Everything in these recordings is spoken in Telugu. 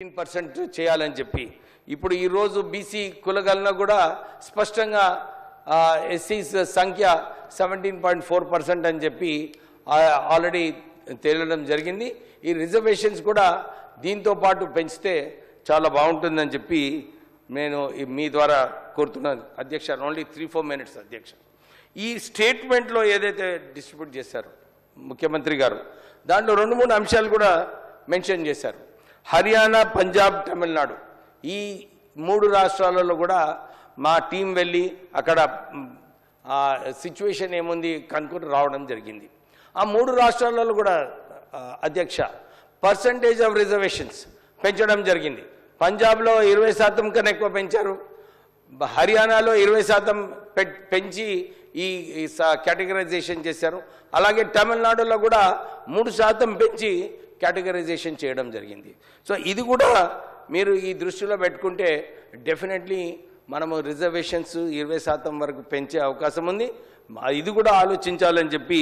15% చేయాలని చెప్పి ఇప్పుడు ఈ రోజు బీసీ కులగణన కూడా స్పష్టంగా ఎస్సీస్ సంఖ్య 17.4% అని చెప్పి ఆల్రెడీ తేలడం జరిగింది. ఈ రిజర్వేషన్స్ కూడా దీంతో పాటు పెంచితే చాలా బాగుంటుందని చెప్పి నేను మీ ద్వారా కోరుతున్నాను అధ్యక్ష. ఓన్లీ 3-4 minutes అధ్యక్ష. ఈ స్టేట్మెంట్లో ఏదైతే డిస్ట్రిబ్యూట్ చేశారో ముఖ్యమంత్రి గారు దాంట్లో 2-3 అంశాలు కూడా మెన్షన్ చేశారు. హర్యానా, పంజాబ్, తమిళనాడు ఈ 3 రాష్ట్రాలలో కూడా మా టీం వెళ్ళి అక్కడ సిచ్యువేషన్ ఏముంది కనుక్కొని రావడం జరిగింది. ఆ 3 రాష్ట్రాలలో కూడా అధ్యక్ష పర్సంటేజ్ ఆఫ్ రిజర్వేషన్స్ పెంచడం జరిగింది. పంజాబ్లో 20% కన్నా ఎక్కువ పెంచారు, హర్యానాలో 20% పెంచి ఈ కేటగరైజేషన్ చేశారు. అలాగే తమిళనాడులో కూడా 3% పెంచి కేటగరైజేషన్ చేయడం జరిగింది. సో ఇది కూడా మీరు ఈ దృష్టిలో పెట్టుకుంటే డెఫినెట్లీ మనము రిజర్వేషన్స్ 20% వరకు పెంచే అవకాశం ఉంది. ఇది కూడా ఆలోచించాలని చెప్పి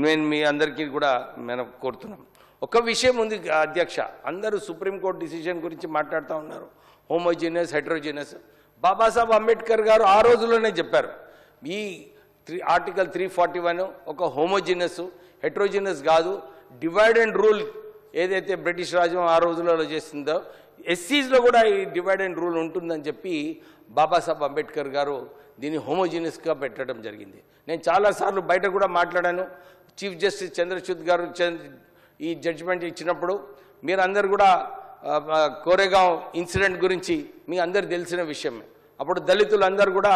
నేను మీ అందరికీ కూడా మనం కోరుతున్నాం. ఒక విషయం ఉంది అధ్యక్ష, అందరూ సుప్రీంకోర్టు డిసిజన్ గురించి మాట్లాడుతూ ఉన్నారు, హోమోజీనియస్ హెటరోజీనియస్. బాబాసాహెబ్ అంబేద్కర్ గారు ఆ రోజుల్లోనే చెప్పారు ఈ ఆర్టికల్ 341 ఒక హోమోజీనియస్ హెటరోజీనియస్ కాదు, డివైడ్ అండ్ రూల్ ఏదైతే బ్రిటిష్ రాజ్యం ఆ రోజులలో చేసిందో ఎస్సీస్లో కూడా ఈ డివైడ్ అండ్ రూల్ ఉంటుందని చెప్పి బాబాసాహెబ్ అంబేద్కర్ గారు దీన్ని హోమోజీనియస్గా పెట్టడం జరిగింది. నేను చాలాసార్లు బయట కూడా మాట్లాడాను. చీఫ్ జస్టిస్ చంద్రచూడ్ గారు ఈ జడ్జిమెంట్ ఇచ్చినప్పుడు మీరందరూ కూడా కోరేగాం ఇన్సిడెంట్ గురించి మీ అందరు తెలిసిన విషయమే. అప్పుడు దళితులందరూ కూడా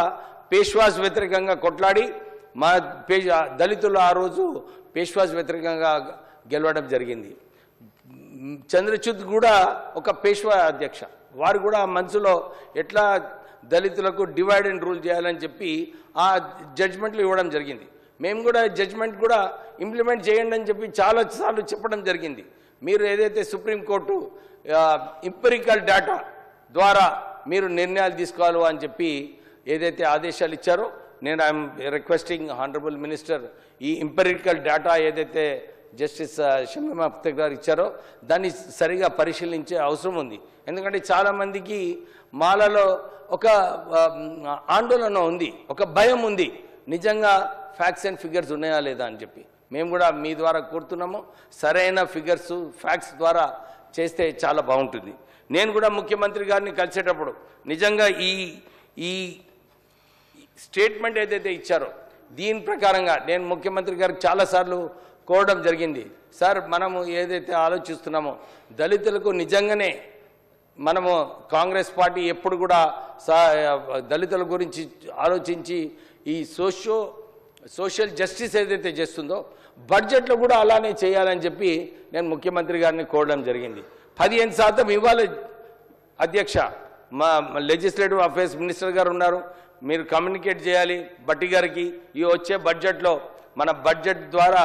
పేష్వాస్ వ్యతిరేకంగా కొట్లాడి మా దళితులు ఆ రోజు పేష్వాస్ వ్యతిరేకంగా గెలవడం జరిగింది. చంద్రచూడ్ కూడా ఒక పేష్వా అధ్యక్ష, వారు కూడా మనసులో ఎట్లా దళితులకు డివైడ్ అండ్ రూల్ చేయాలని చెప్పి ఆ జడ్జిమెంట్లు ఇవ్వడం జరిగింది. మేము కూడా జడ్జిమెంట్ కూడా ఇంప్లిమెంట్ చేయండి అని చెప్పి చాలాసార్లు చెప్పడం జరిగింది. మీరు ఏదైతే సుప్రీంకోర్టు ఎంపిరికల్ డేటా ద్వారా మీరు నిర్ణయాలు తీసుకోవాలి అని చెప్పి ఏదైతే ఆదేశాలు ఇచ్చారో నేను ఐఎమ్ రిక్వెస్టింగ్ హానరబుల్ మినిస్టర్ ఈ ఎంపిరికల్ డేటా ఏదైతే జస్టిస్ షమీమా అఖ్తర్ గారు ఇచ్చారో దాన్ని సరిగా పరిశీలించే అవసరం ఉంది. ఎందుకంటే చాలామందికి మాలలో ఒక ఆందోళన ఉంది, ఒక భయం ఉంది, నిజంగా ఫ్యాక్ట్స్ అండ్ ఫిగర్స్ ఉన్నాయా లేదా అని చెప్పి. మేము కూడా మీ ద్వారా కోరుతున్నాము, సరైన ఫిగర్స్ ఫ్యాక్ట్స్ ద్వారా చేస్తే చాలా బాగుంటుంది. నేను కూడా ముఖ్యమంత్రి గారిని కలిసేటప్పుడు నిజంగా ఈ స్టేట్మెంట్ ఏదైతే ఇచ్చారో దీని ప్రకారంగా నేను ముఖ్యమంత్రి గారికి చాలాసార్లు కోరడం జరిగింది. సార్, మనము ఏదైతే ఆలోచిస్తున్నామో దళితులకు నిజంగానే మనము కాంగ్రెస్ పార్టీ ఎప్పుడు కూడా దళితుల గురించి ఆలోచించి ఈ సోషల్ జస్టిస్ ఏదైతే చేస్తుందో బడ్జెట్లో కూడా అలానే చేయాలని చెప్పి నేను ముఖ్యమంత్రి గారిని కోరడం జరిగింది. 15% ఇవ్వాలి అధ్యక్ష. మా లెజిస్లేటివ్ అఫేర్స్ మినిస్టర్ గారు ఉన్నారు, మీరు కమ్యూనికేట్ చేయాలి బట్టి గారికి. ఈ వచ్చే బడ్జెట్లో మన బడ్జెట్ ద్వారా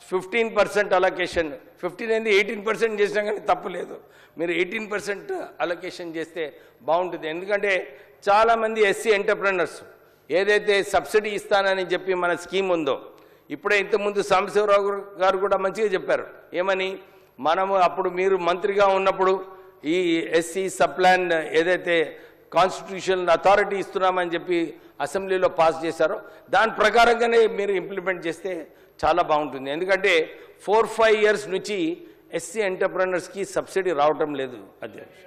15% అలొకేషన్, 18% చేసినా కానీ తప్పులేదు, మీరు 18% అలొకేషన్ చేస్తే బాగుంటుంది. ఎందుకంటే చాలామంది ఎస్సీ ఎంటర్ప్రెనర్స్ ఏదైతే సబ్సిడీ ఇస్తానని చెప్పి మన స్కీమ్ ఉందో, ఇప్పుడే ఇంతకుముందు సాంబశివరావు గారు కూడా మంచిగా చెప్పారు. ఏమని, మనము అప్పుడు మీరు మంత్రిగా ఉన్నప్పుడు ఈ ఎస్సీ సప్లాన్ ఏదైతే కాన్స్టిట్యూషనల్ అథారిటీ ఇస్తున్నామని చెప్పి అసెంబ్లీలో పాస్ చేశారో దాని ప్రకారంగానే మీరు ఇంప్లిమెంట్ చేస్తే చాలా బాగుంటుంది. ఎందుకంటే 4-5 years నుంచి ఎస్సీ ఎంటర్ప్రెనర్స్కి సబ్సిడీ రావటం లేదు అధ్యక్ష.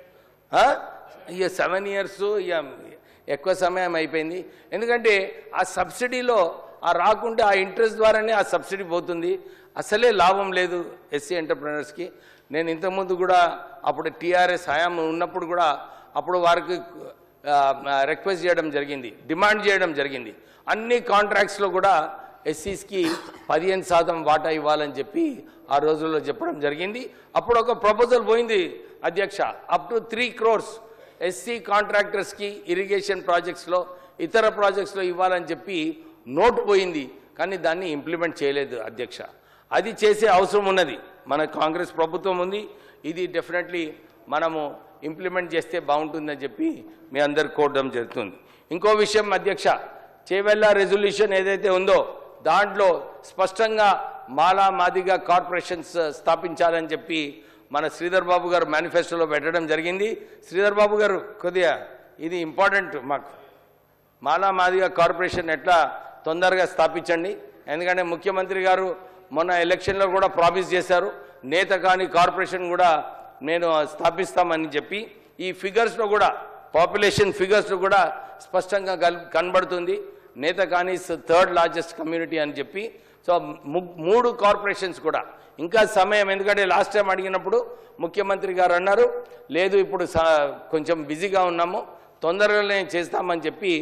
ఇక 7 years ఇక ఎక్కువ సమయం అయిపోయింది. ఎందుకంటే ఆ సబ్సిడీలో రాకుంటే ఆ ఇంట్రెస్ట్ ద్వారానే ఆ సబ్సిడీ పోతుంది, అసలే లాభం లేదు ఎస్సీ ఎంటర్ప్రెనర్స్కి. నేను ఇంతకుముందు కూడా అప్పుడు టీఆర్ఎస్ హయాం ఉన్నప్పుడు కూడా అప్పుడు వారికి రిక్వెస్ట్ చేయడం జరిగింది, డిమాండ్ చేయడం జరిగింది. అన్ని కాంట్రాక్ట్స్లో కూడా ఎస్సీస్కి 15% వాటా ఇవ్వాలని చెప్పి ఆ రోజుల్లో చెప్పడం జరిగింది. అప్పుడు ఒక ప్రపోజల్ పోయింది అధ్యక్ష, అప్ టు 3 crores ఎస్సీ కాంట్రాక్టర్స్కి ఇరిగేషన్ ప్రాజెక్ట్స్లో ఇతర ప్రాజెక్ట్స్లో ఇవ్వాలని చెప్పి నోటు పోయింది, కానీ దాన్ని ఇంప్లిమెంట్ చేయలేదు అధ్యక్ష. అది చేసే అవసరం ఉన్నది, మన కాంగ్రెస్ ప్రభుత్వం ఉంది, ఇది డెఫినెట్లీ మనము ఇంప్లిమెంట్ చేస్తే బాగుంటుందని చెప్పి మీ అందరు కోరడం జరుగుతుంది. ఇంకో విషయం అధ్యక్ష, చేవెళ్ళ రెజల్యూషన్ ఏదైతే ఉందో దాంట్లో స్పష్టంగా మాలా మాదిగా కార్పొరేషన్స్ స్థాపించాలని చెప్పి మన శ్రీధర్ బాబు గారు మేనిఫెస్టోలో పెట్టడం జరిగింది. శ్రీధర్ బాబు గారు కొద్దిగా ఇది ఇంపార్టెంట్ మాకు, మాలా మాదిగా కార్పొరేషన్ ఎట్లా తొందరగా స్థాపించండి. ఎందుకంటే ముఖ్యమంత్రి గారు మొన్న ఎలక్షన్లో కూడా ప్రామిస్ చేశారు, నేత కాని కార్పొరేషన్ కూడా నేను స్థాపిస్తామని చెప్పి. ఈ ఫిగర్స్లో కూడా పాపులేషన్ ఫిగర్స్లో కూడా స్పష్టంగా కనబడుతుంది నేత కాని థర్డ్ లార్జెస్ట్ కమ్యూనిటీ అని చెప్పి. సో 3 కార్పొరేషన్స్ కూడా ఇంకా సమయం, ఎందుకంటే లాస్ట్ టైం అడిగినప్పుడు ముఖ్యమంత్రి గారు అన్నారు లేదు ఇప్పుడు కొంచెం బిజీగా ఉన్నాము తొందరగానే చేస్తామని చెప్పి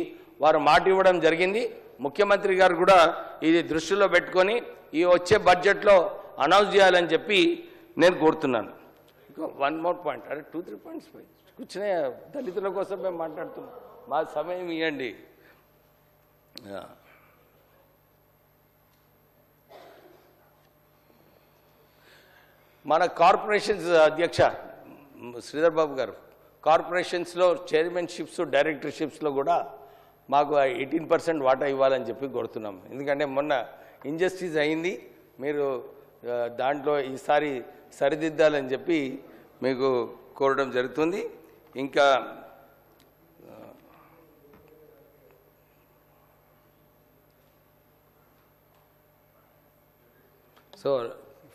వారు మాట ఇవ్వడం జరిగింది. ముఖ్యమంత్రి గారు కూడా ఇది దృష్టిలో పెట్టుకొని ఈ వచ్చే బడ్జెట్లో అనౌన్స్ చేయాలని చెప్పి నేను కోరుతున్నాను. వన్ మోర్ పాయింట్, అరే 2-3 పాయింట్స్ కూర్చునే దళితుల కోసం మేము మాట్లాడుతున్నాం, మా సమయం ఇవ్వండి. మన కార్పొరేషన్స్ అధ్యక్ష శ్రీధర్ బాబు గారు, కార్పొరేషన్స్లో చైర్మన్షిప్స్ డైరెక్టర్షిప్స్లో కూడా మాకు 18% వాటా ఇవ్వాలని చెప్పి కోరుతున్నాం. ఎందుకంటే మొన్న ఇంజస్టిస్ అయింది, మీరు దాంట్లో ఈసారి సరిదిద్దాలని చెప్పి మీకు కోరడం జరుగుతుంది. ఇంకా సో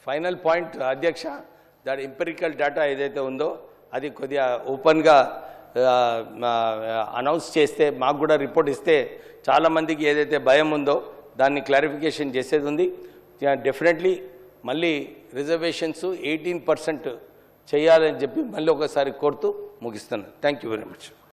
ఫైనల్ పాయింట్ అధ్యక్ష, దాని ఎంపిరికల్ డేటా ఏదైతే ఉందో అది కొద్దిగా ఓపెన్గా అనౌన్స్ చేస్తే, మాకు కూడా రిపోర్ట్ ఇస్తే చాలామందికి ఏదైతే భయం ఉందో దాన్ని క్లారిఫికేషన్ చేసేది ఉంది. డెఫినెట్లీ మళ్ళీ రిజర్వేషన్స్ 18% చేయాలని చెప్పి మళ్ళీ ఒకసారి కోరుతూ ముగిస్తున్నాను. Thank you very much.